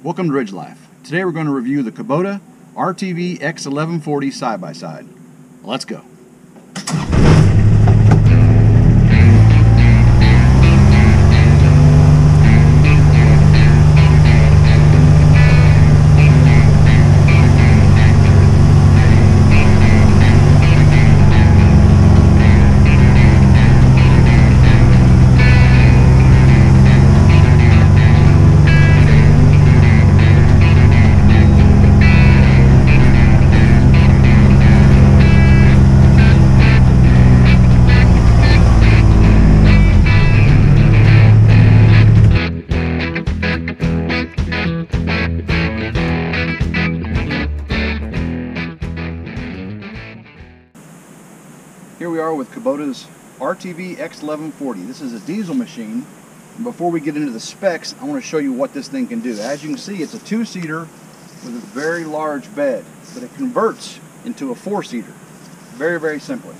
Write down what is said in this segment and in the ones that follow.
Welcome to RidgeLife. Today we're going to review the Kubota RTV-X1140 side-by-side. Let's go. Here we are with Kubota's RTV-X1140. This is a diesel machine. And before we get into the specs, I want to show you what this thing can do. As you can see, it's a two-seater with a very large bed, but it converts into a four-seater. Very, very simply.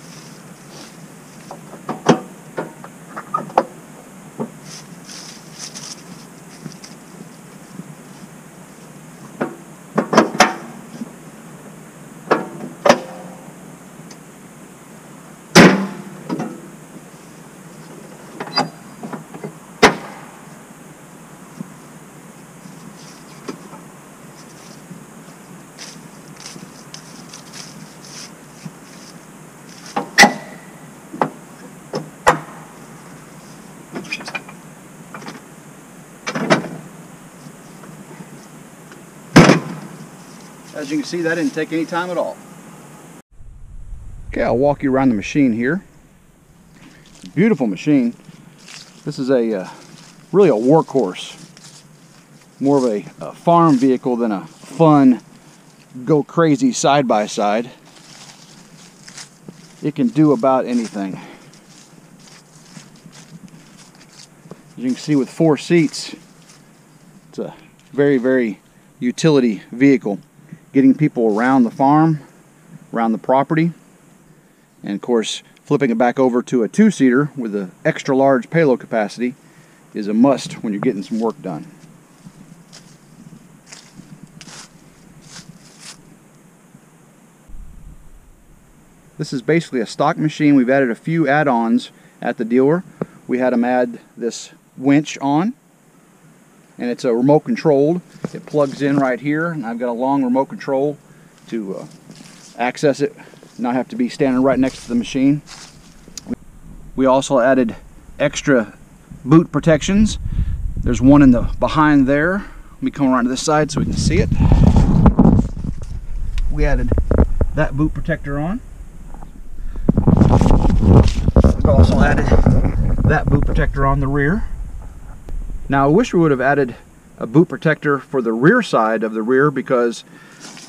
As you can see, that didn't take any time at all. Okay, I'll walk you around the machine here. Beautiful machine. This is really a workhorse. More of a farm vehicle than a fun, go crazy side-by-side. It can do about anything. As you can see, with 4 seats, it's a very, very utility vehicle. Getting people around the farm, around the property, and of course flipping it back over to a two-seater with an extra large payload capacity is a must when you're getting some work done. This is basically a stock machine. We've added a few add-ons at the dealer. We had them add this winch on, and it's a remote controlled. It plugs in right here, and I've got a long remote control to access it, not have to be standing right next to the machine. We also added extra boot protections. There's one in the behind there. Let me come around to this side so we can see it. We added that boot protector on. We've also added that boot protector on the rear. Now I wish we would have added a boot protector for the rear side of the rear, because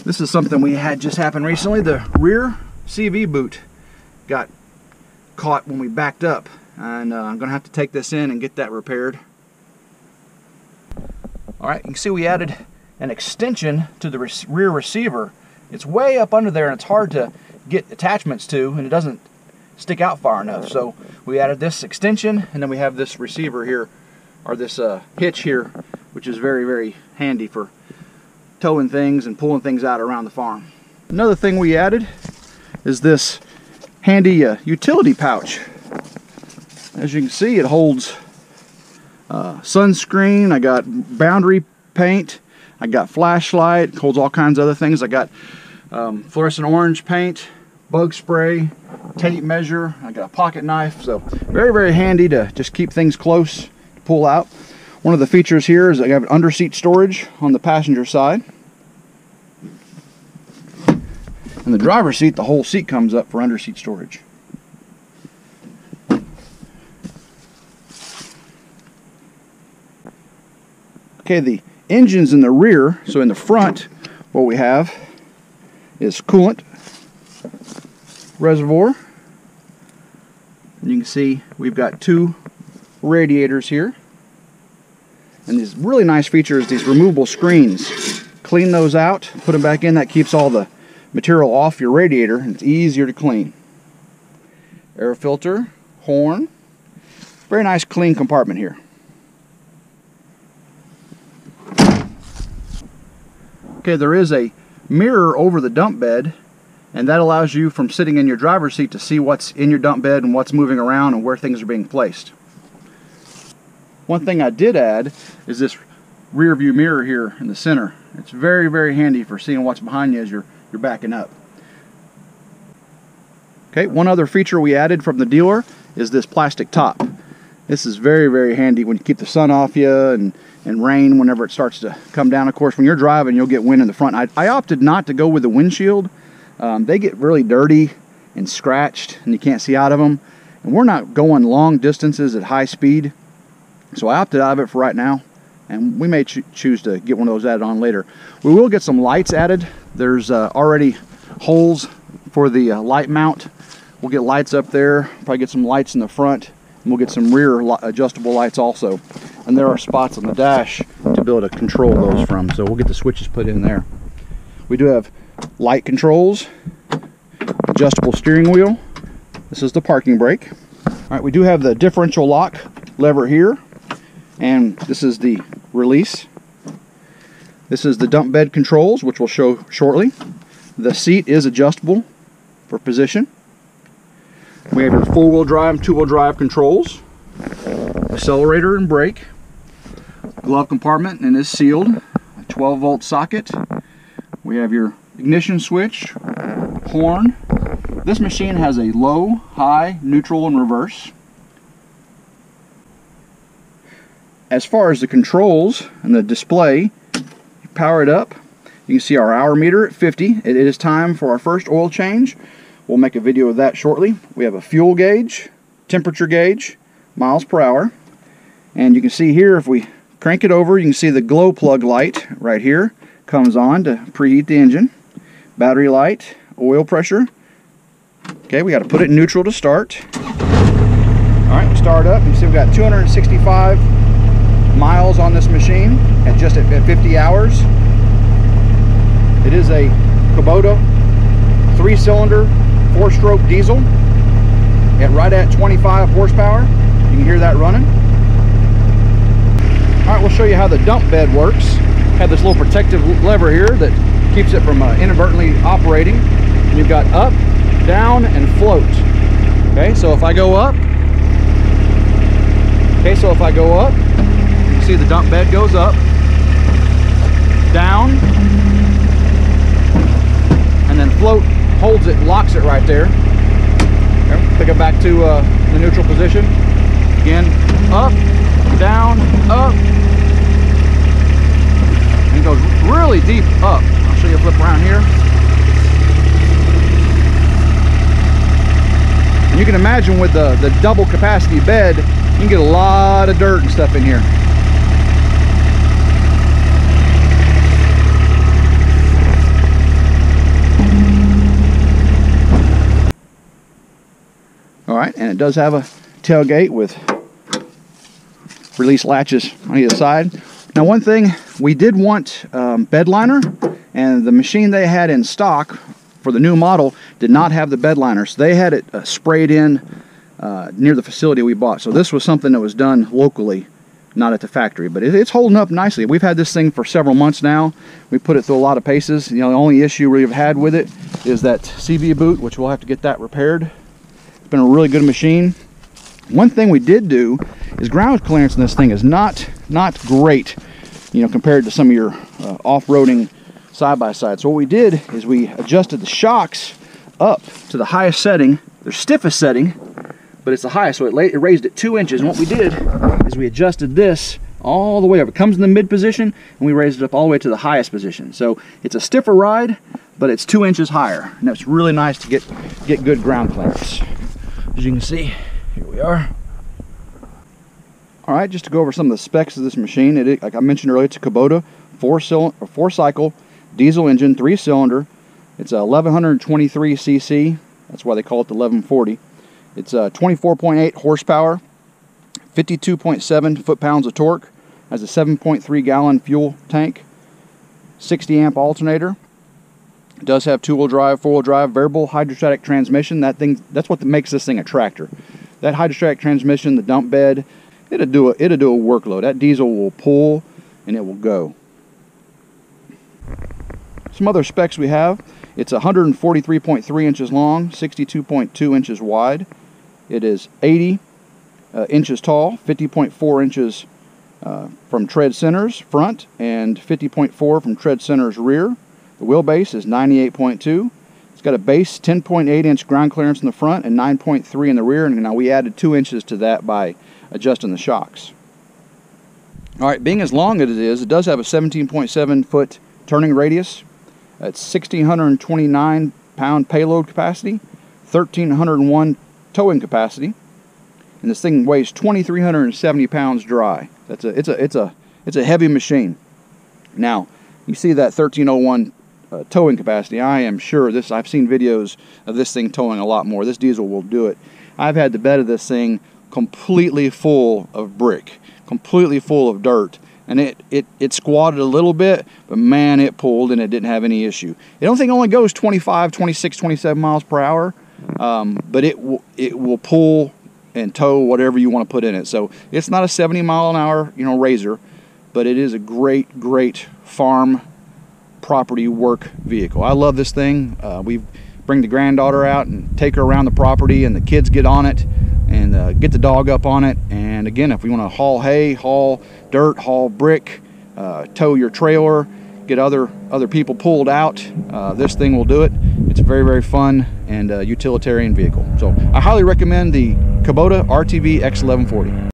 this is something we had just happen recently. The rear CV boot got caught when we backed up, and I'm going to have to take this in and get that repaired. Alright, you can see we added an extension to the rear receiver. It's way up under there and it's hard to get attachments to, and it doesn't stick out far enough. So we added this extension, and then we have this receiver here, or this hitch here, which is very, very handy for towing things and pulling things out around the farm. Another thing we added is this handy utility pouch. As you can see, it holds sunscreen, I got boundary paint, I got flashlight, holds all kinds of other things. I got fluorescent orange paint, bug spray, tape measure, I got a pocket knife. So very, very handy to just keep things close, pull out. One of the features here is I have under seat storage on the passenger side. And the driver's seat, the whole seat comes up for under seat storage. Okay, the engine's in the rear, so in the front what we have is coolant reservoir. And you can see we've got 2 radiators here. And these really nice features, these removable screens. Clean those out, put them back in. That keeps all the material off your radiator, and it's easier to clean. Air filter, horn. Very nice clean compartment here. Okay, there is a mirror over the dump bed, and that allows you from sitting in your driver's seat to see what's in your dump bed and what's moving around and where things are being placed. One thing I did add is this rear view mirror here in the center. It's very, very handy for seeing what's behind you as you're backing up. Okay, one other feature we added from the dealer is this plastic top. This is very, very handy when you keep the sun off you and rain whenever it starts to come down. Of course, when you're driving, you'll get wind in the front. I opted not to go with the windshield. They get really dirty and scratched, and you can't see out of them. And we're not going long distances at high speed, so I opted out of it for right now. And we may choose to get one of those added on later. We will get some lights added. There's already holes for the light mount. We'll get lights up there, probably get some lights in the front, and we'll get some rear adjustable lights also. And there are spots on the dash to be able to control those from, so we'll get the switches put in there. We do have light controls, adjustable steering wheel. This is the parking brake. All right, we do have the differential lock lever here, and this is the release. This is the dump bed controls, which we'll show shortly. The seat is adjustable for position. We have your four-wheel drive, two-wheel drive controls, accelerator and brake, glove compartment, and is sealed, a 12-volt socket. We have your ignition switch, horn. This machine has a low, high, neutral, and reverse. As far as the controls and the display, you power it up. You can see our hour meter at 50. It is time for our first oil change. We'll make a video of that shortly. We have a fuel gauge, temperature gauge, miles per hour. And you can see here, if we crank it over, you can see the glow plug light right here comes on to preheat the engine. Battery light, oil pressure. Okay, we got to put it in neutral to start. All right, start up. You see we've got 265 miles on this machine at 50 hours. It is a Kubota 3-cylinder 4-stroke diesel right at 25 horsepower. You can hear that running. All right, we'll show you how the dump bed works. Have this little protective lever here that keeps it from inadvertently operating. And you've got up, down, and float. Okay, so if I go up, you can see the dump bed goes up, down, and then float holds it, locks it right there. Okay, pick it back to the neutral position. Again, up, down, up. And it goes really deep up. I'll show you a flip around here. And you can imagine with the double capacity bed, you can get a lot of dirt and stuff in here. All right, and it does have a tailgate with release latches on either side. Now, one thing, we did want bed liner, and the machine they had in stock for the new model did not have the bed liner, so they had it sprayed in near the facility we bought. So this was something that was done locally, not at the factory, but it's holding up nicely. We've had this thing for several months now. We put it through a lot of paces. You know, the only issue we've had with it is that CV boot, which we'll have to get that repaired. It's been a really good machine. One thing we did do is ground clearance in this thing is not great, you know, compared to some of your off-roading side-by-side. So what we did is we adjusted the shocks up to the highest setting, their stiffest setting, but it's the highest, so it raised it 2 inches. And what we did is we adjusted this all the way up. It comes in the mid position, and we raised it up all the way to the highest position. So it's a stiffer ride, but it's 2 inches higher, and that's really nice to get good ground clearance. As you can see, here we are. All right, just to go over some of the specs of this machine, like I mentioned earlier, it's a Kubota 4-cycle diesel engine, 3-cylinder. It's a 1123 cc. That's why they call it the 1140. It's 24.8 horsepower, 52.7 foot-pounds of torque. Has a 7.3 gallon fuel tank, 60 amp alternator. It does have 2-wheel drive, 4-wheel drive, variable hydrostatic transmission. That's what makes this thing a tractor. That hydrostatic transmission, the dump bed, it'll do a workload. That diesel will pull and it will go. Some other specs we have: it's 143.3 inches long, 62.2 inches wide. It is 80 inches tall, 50.4 inches from tread centers front, and 50.4 from tread centers rear. The wheelbase is 98.2. It's got a base 10.8 inch ground clearance in the front and 9.3 in the rear, and now we added 2 inches to that by adjusting the shocks. Alright, being as long as it is, it does have a 17.7 foot turning radius. It's 1,629 pound payload capacity, 1,301 towing capacity, and this thing weighs 2,370 pounds dry. It's a heavy machine. Now, you see that 1,301 towing capacity. I am sure I've seen videos of this thing towing a lot more. This diesel will do it. I've had the bed of this thing completely full of brick, completely full of dirt, and it squatted a little bit, but man, it pulled and it didn't have any issue. I don't think it only goes 25, 26, 27 miles per hour, but it will pull and tow whatever you want to put in it. So it's not a 70 mile an hour, razor, but it is a great farm property work vehicle. I love this thing. We bring the granddaughter out and take her around the property, and the kids get on it and get the dog up on it. And again, if we want to haul hay, haul dirt, haul brick, tow your trailer, get other people pulled out, this thing will do it. It's a very fun and utilitarian vehicle. So I highly recommend the Kubota RTV-X1140.